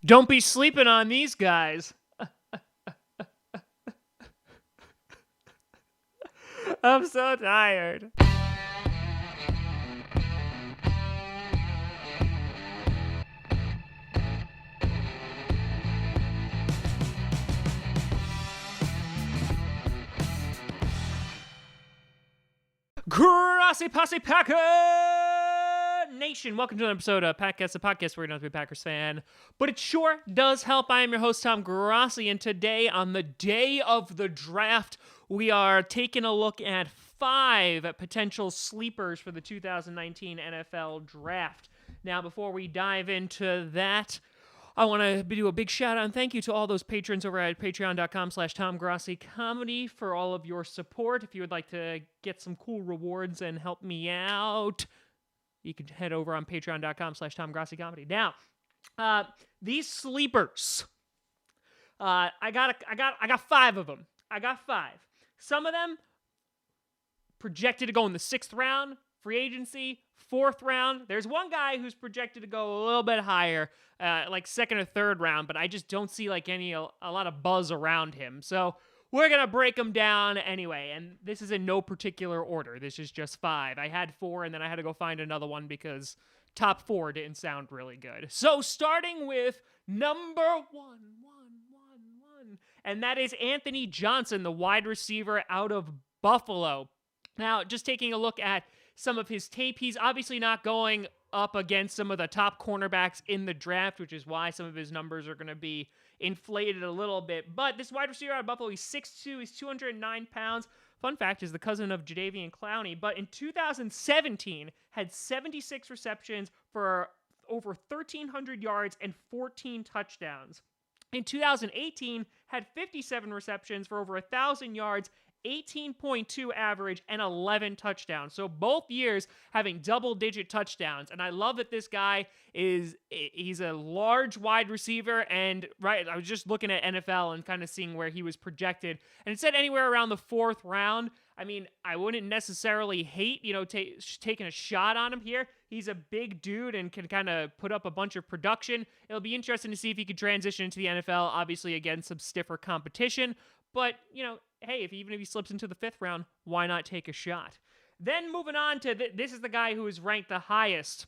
Don't be sleeping on these guys. I'm so tired. Grossi Posse Packer Nation, welcome to another episode of Packcast, the podcast where you're not to be a Packers fan, but it sure does help. I am your host, Tom Grossi, and today, on the day of the draft, we are taking a look at 5 potential sleepers for the 2019 NFL Draft. Now, before we dive into that, I want to do a big shout out and thank you to all those patrons over at patreon.com/TomGrossiComedy for all of your support. If you would like to get some cool rewards and help me out, you can head over on patreon.com/TomGrossiComedy. Now, these sleepers, I got 5 of them. I got 5. Some of them projected to go in the 6th round, free agency, 4th round. There's one guy who's projected to go a little bit higher, like 2nd or 3rd round, but I just don't see like a lot of buzz around him. So we're going to break them down anyway, and this is in no particular order. This is just 5. I had 4, and then I had to go find another one because top 4 didn't sound really good. So starting with number 1, and that is Anthony Johnson, the wide receiver out of Buffalo. Now, just taking a look at some of his tape, he's obviously not going up against some of the top cornerbacks in the draft, which is why some of his numbers are going to be inflated a little bit. But this wide receiver out of Buffalo, he's 6'2", he's 209 pounds. Fun fact, is the cousin of Jadeveon Clowney. But in 2017, had 76 receptions for over 1,300 yards and 14 touchdowns. In 2018, had 57 receptions for over 1,000 yards, 18.2 average, and 11 touchdowns. So both years having double-digit touchdowns. And I love that this guy he's a large wide receiver. And right, I was just looking at NFL and kind of seeing where he was projected. And it said anywhere around the 4th round. I mean, I wouldn't necessarily hate, taking a shot on him here. He's a big dude and can kind of put up a bunch of production. It'll be interesting to see if he could transition into the NFL, obviously against some stiffer competition. But, hey, even if he slips into the 5th round, why not take a shot? Then moving on to this is the guy who is ranked the highest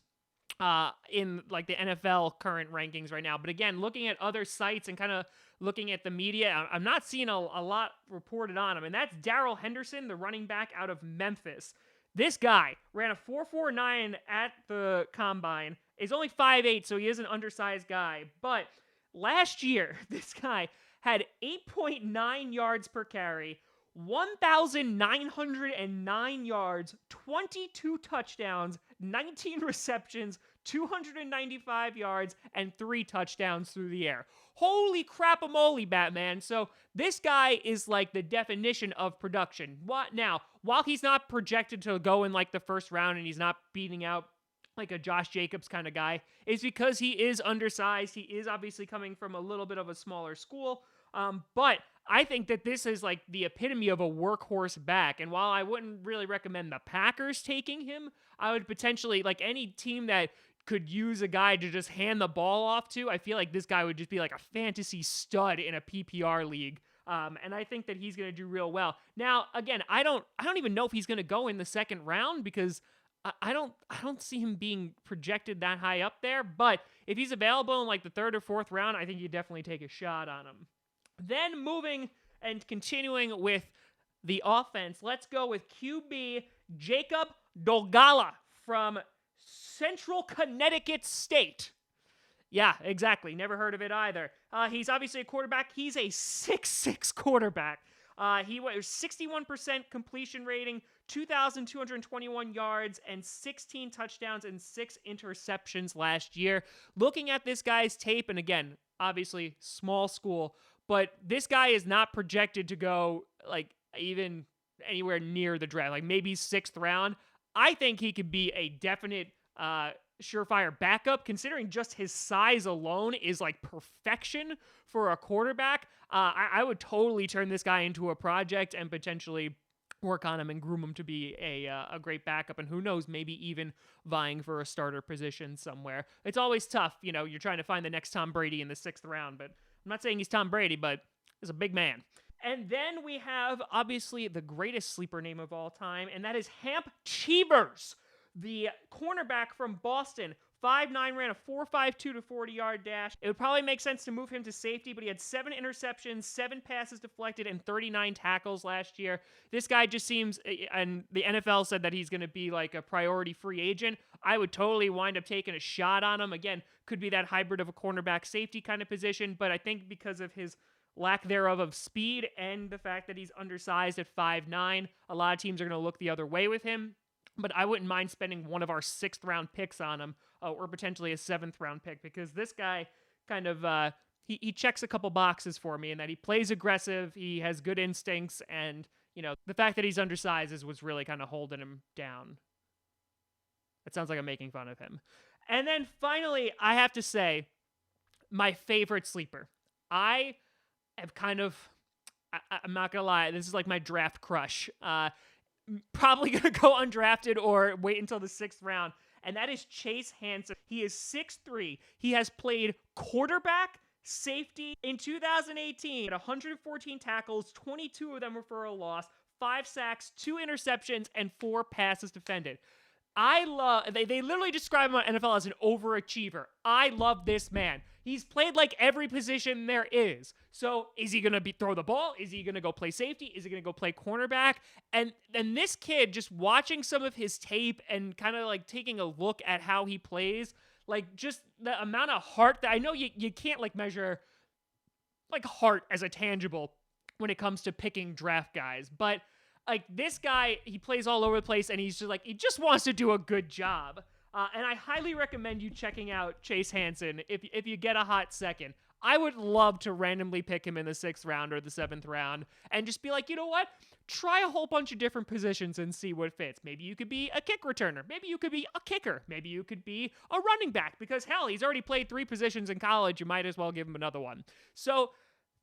in like the NFL current rankings right now. But again, looking at other sites and kind of looking at the media, I'm not seeing a lot reported on him. And that's Darryl Henderson, the running back out of Memphis. This guy ran a 4.49 at the combine. Is only 5'8", so he is an undersized guy. But last year, this guy had 8.9 yards per carry, 1,909 yards, 22 touchdowns, 19 receptions, 295 yards, and 3 touchdowns through the air. Holy crap-a-moly, Batman. So this guy is like the definition of production. What now? While he's not projected to go in like the 1st round and he's not beating out like a Josh Jacobs kind of guy, is because he is undersized. He is obviously coming from a little bit of a smaller school. But I think that this is like the epitome of a workhorse back. And while I wouldn't really recommend the Packers taking him, I would potentially, like any team that could use a guy to just hand the ball off to, I feel like this guy would just be like a fantasy stud in a PPR league. And I think that he's going to do real well. Now, again, I don't even know if he's going to go in the 2nd round because I don't see him being projected that high up there. But if he's available in like the 3rd or 4th round, I think you definitely take a shot on him. Then moving and continuing with the offense, let's go with QB Jacob Dolegala from Central Connecticut State. Yeah, exactly. Never heard of it either. He's obviously a quarterback. He's a 6'6" quarterback. He was 61% completion rating, 2,221 yards, and 16 touchdowns and 6 interceptions last year. Looking at this guy's tape, and again, obviously small school, but this guy is not projected to go like even anywhere near the draft, like maybe 6th round. I think he could be a definite surefire backup, considering just his size alone is like perfection for a quarterback. I would totally turn this guy into a project and potentially work on him and groom him to be a great backup, and who knows, maybe even vying for a starter position somewhere. It's always tough, you're trying to find the next Tom Brady in the 6th round, but I'm not saying he's Tom Brady, but he's a big man. And then we have, obviously, the greatest sleeper name of all time, and that is Hamp Cheevers, the cornerback from Boston. 5'9", ran a 4.52 to 40-yard dash. It would probably make sense to move him to safety, but he had 7 interceptions, 7 passes deflected, and 39 tackles last year. This guy just seems, and the NFL said that he's going to be like a priority free agent. I would totally wind up taking a shot on him. Again, could be that hybrid of a cornerback safety kind of position, but I think because of his lack thereof of speed and the fact that he's undersized at 5'9", a lot of teams are going to look the other way with him. But I wouldn't mind spending one of our 6th round picks on him, or potentially a 7th round pick, because this guy kind of, he checks a couple boxes for me in that he plays aggressive, he has good instincts, and, the fact that he's undersized is what's really kind of holding him down. It sounds like I'm making fun of him. And then finally, I have to say, my favorite sleeper. I have kind of, I'm not going to lie, this is like my draft crush. Probably going to go undrafted or wait until the 6th round, and that is Chase Hansen. He is 6'3". He has played quarterback, safety. In 2018, 114 tackles, 22 of them were for a loss, 5 sacks, 2 interceptions, and 4 passes defended. They literally describe him on NFL as an overachiever. I love this man. He's played like every position there is. So is he going to throw the ball? Is he going to go play safety? Is he going to go play cornerback? And this kid, just watching some of his tape and kind of like taking a look at how he plays, like just the amount of heart that I know you can't like measure like heart as a tangible when it comes to picking draft guys, but like this guy, he plays all over the place, and he's just like, he just wants to do a good job. And I highly recommend you checking out Chase Hansen if you get a hot second. I would love to randomly pick him in the 6th round or the 7th round and just be like, you know what? Try a whole bunch of different positions and see what fits. Maybe you could be a kick returner. Maybe you could be a kicker. Maybe you could be a running back, because hell, he's already played 3 positions in college. You might as well give him another one. So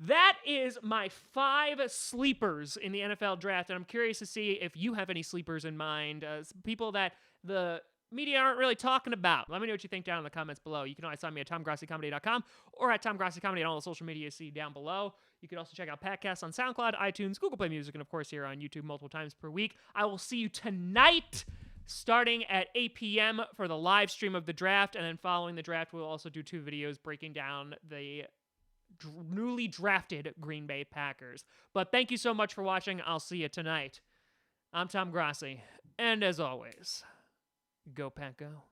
that is my 5 sleepers in the NFL draft, and I'm curious to see if you have any sleepers in mind, people that the media aren't really talking about. Let me know what you think down in the comments below. You can always find me at TomGrossiComedy.com or at TomGrossiComedy on all the social media you see down below. You can also check out podcasts on SoundCloud, iTunes, Google Play Music, and of course here on YouTube multiple times per week. I will see you tonight starting at 8 p.m. for the live stream of the draft, and then following the draft, we'll also do 2 videos breaking down the newly drafted Green Bay Packers. But thank you so much for watching. I'll see you tonight. I'm Tom Grossi, and as always, go Pack Go.